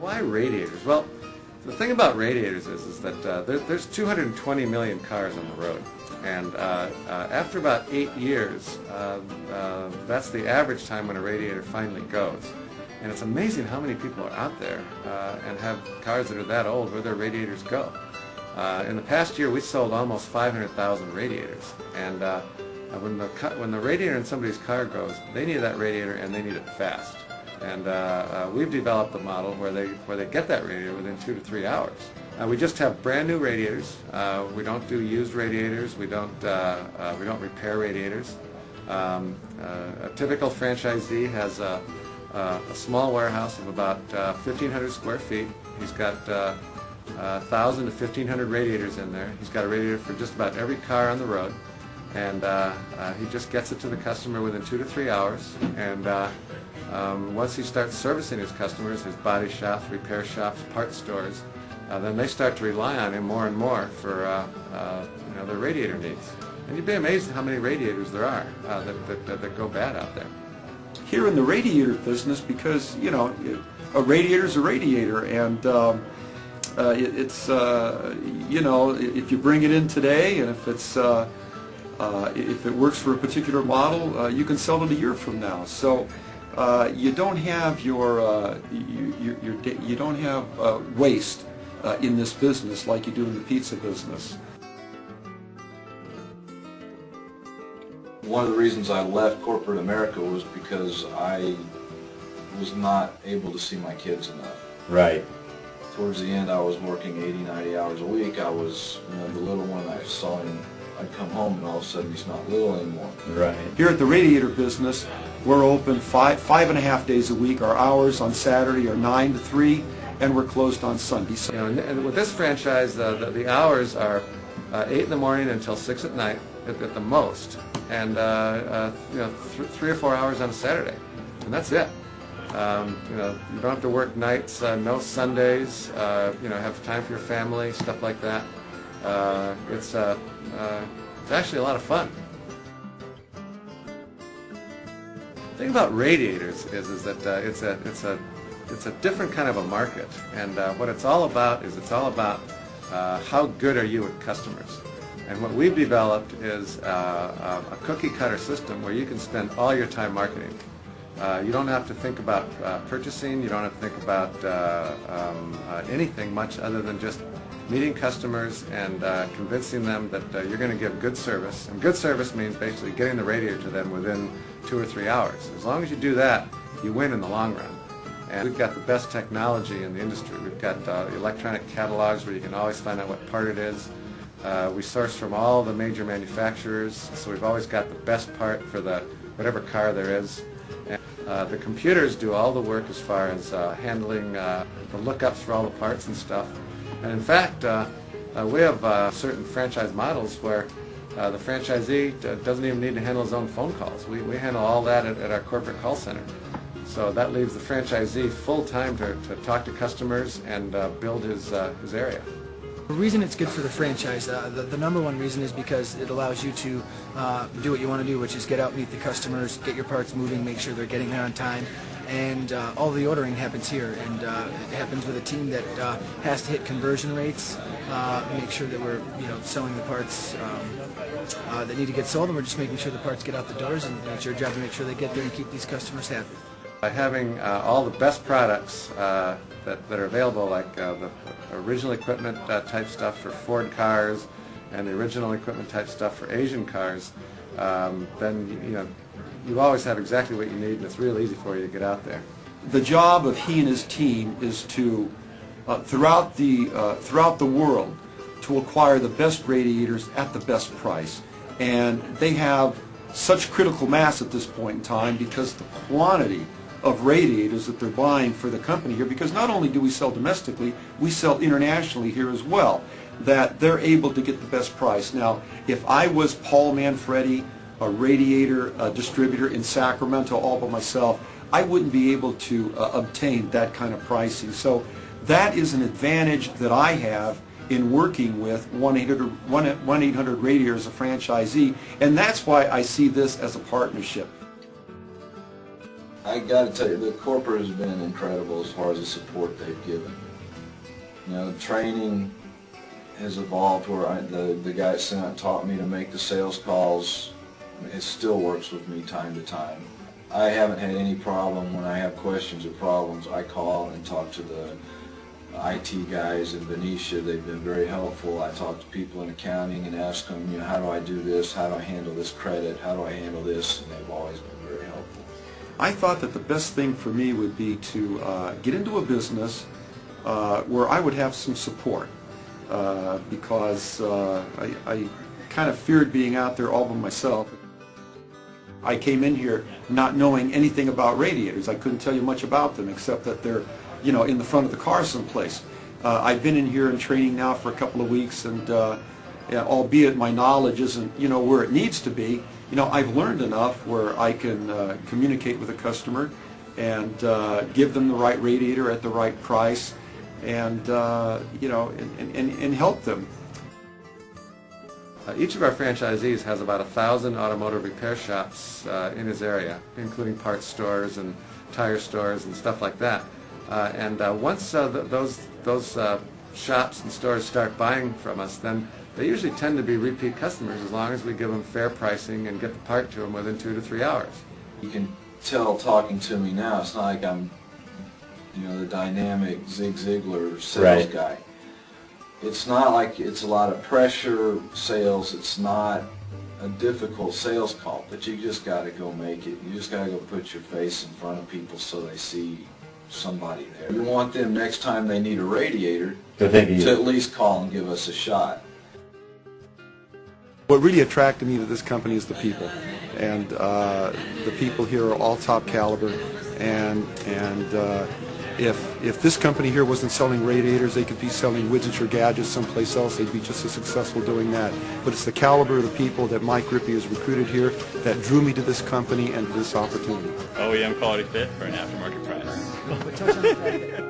why radiators? Well, the thing about radiators is that there's 220 million cars on the road, and after about 8 years, that's the average time when a radiator finally goes. And it's amazing how many people are out there and have cars that are that old where their radiators go. In the past year, we sold almost 500,000 radiators, and when the radiator in somebody's car goes, they need that radiator and they need it fast. And we've developed a model where they get that radiator within 2 to 3 hours. We just have brand new radiators. We don't do used radiators. We don't repair radiators. A typical franchisee has a small warehouse of about 1,500 square feet. He's got 1,000 to 1,500 radiators in there. He's got a radiator for just about every car on the road, and he just gets it to the customer within 2 to 3 hours. And once he starts servicing his customers, his body shops, repair shops, parts stores, then they start to rely on him more and more for their radiator needs. And you'd be amazed at how many radiators there are that go bad out there. Here in the radiator business, because a radiator's a radiator, and it's if you bring it in today, and if it works for a particular model, you can sell it a year from now. So you don't have you don't have waste in this business like you do in the pizza business. One of the reasons I left corporate America was because I was not able to see my kids enough. Right. Towards the end, I was working 80, 90 hours a week. I was, the little one I saw him, I'd come home and all of a sudden he's not little anymore. Right. Here at the radiator business, we're open five and a half days a week. Our hours on Saturday are 9 to 3, and we're closed on Sunday. And with this franchise, the hours are 8 in the morning until 6 at night at the most, and 3 or 4 hours on a Saturday, and that's it. You don't have to work nights, no Sundays. Have time for your family, stuff like that. It's actually a lot of fun. The thing about radiators is that it's a different kind of a market, and what it's all about is how good are you with customers. And what we've developed is a cookie cutter system where you can spend all your time marketing. You don't have to think about purchasing. You don't have to think about anything much other than just meeting customers and convincing them that you're going to give good service. And good service means basically getting the radiator to them within 2 or 3 hours. As long as you do that, you win in the long run. And we've got the best technology in the industry. We've got electronic catalogs where you can always find out what part it is. We source from all the major manufacturers, so we've always got the best part for whatever car there is. And the computers do all the work as far as handling the lookups for all the parts and stuff. And in fact, we have certain franchise models where the franchisee doesn't even need to handle his own phone calls. We handle all that at our corporate call center. So that leaves the franchisee full time to talk to customers and build his area. The reason it's good for the franchise, the number one reason is because it allows you to do what you want to do, which is get out, meet the customers, get your parts moving, make sure they're getting there on time, and all the ordering happens here, and it happens with a team that has to hit conversion rates, make sure that we're selling the parts that need to get sold, and we're just making sure the parts get out the doors, and it's your job to make sure they get there and keep these customers happy. By having all the best products that are available, like the original equipment type stuff for Ford cars and the original equipment type stuff for Asian cars, then you always have exactly what you need, and it's real easy for you to get out there. The job of he and his team is to, throughout the world, to acquire the best radiators at the best price, and they have such critical mass at this point in time because the quantity of radiators that they're buying for the company here, because not only do we sell domestically, we sell internationally here as well, that they're able to get the best price. Now, if I was Paul Manfredi, a radiator distributor in Sacramento all by myself, I wouldn't be able to obtain that kind of pricing. So that is an advantage that I have in working with 1-800 Radiator as a franchisee, and that's why I see this as a partnership. I got to tell you, the corporate has been incredible as far as the support they've given. You know, training has evolved where the guy at Senate taught me to make the sales calls. It still works with me time to time. I haven't had any problem when I have questions or problems. I call and talk to the IT guys in Benicia. They've been very helpful. I talk to people in accounting and ask them, you know, how do I do this? How do I handle this credit? How do I handle this? And they've always been very helpful. I thought that the best thing for me would be to get into a business where I would have some support because I kind of feared being out there all by myself. I came in here not knowing anything about radiators. I couldn't tell you much about them except that they're, you know, in the front of the car someplace. I've been in here in training now for a couple of weeks, and albeit my knowledge isn't, you know, where it needs to be, you know, I've learned enough where I can communicate with a customer and give them the right radiator at the right price, and you know, and help them. Each of our franchisees has about 1,000 automotive repair shops in his area, including parts stores and tire stores and stuff like that. Once those shops and stores start buying from us, then they usually tend to be repeat customers as long as we give them fair pricing and get the part to them within 2 to 3 hours. You can tell talking to me now, it's not like I'm, you know, the dynamic Zig Ziglar sales guy. It's not like it's a lot of pressure sales. It's not a difficult sales call, but you just got to go make it. You just got to go put your face in front of people so they see somebody there. You want them next time they need a radiator to at least call and give us a shot. What really attracted me to this company is the people, and the people here are all top caliber, and if this company here wasn't selling radiators, they could be selling widgets or gadgets someplace else. They'd be just as successful doing that. But it's the caliber of the people that Mike Rippey has recruited here that drew me to this company and to this opportunity. OEM quality fit for an aftermarket price. But touch on the fact that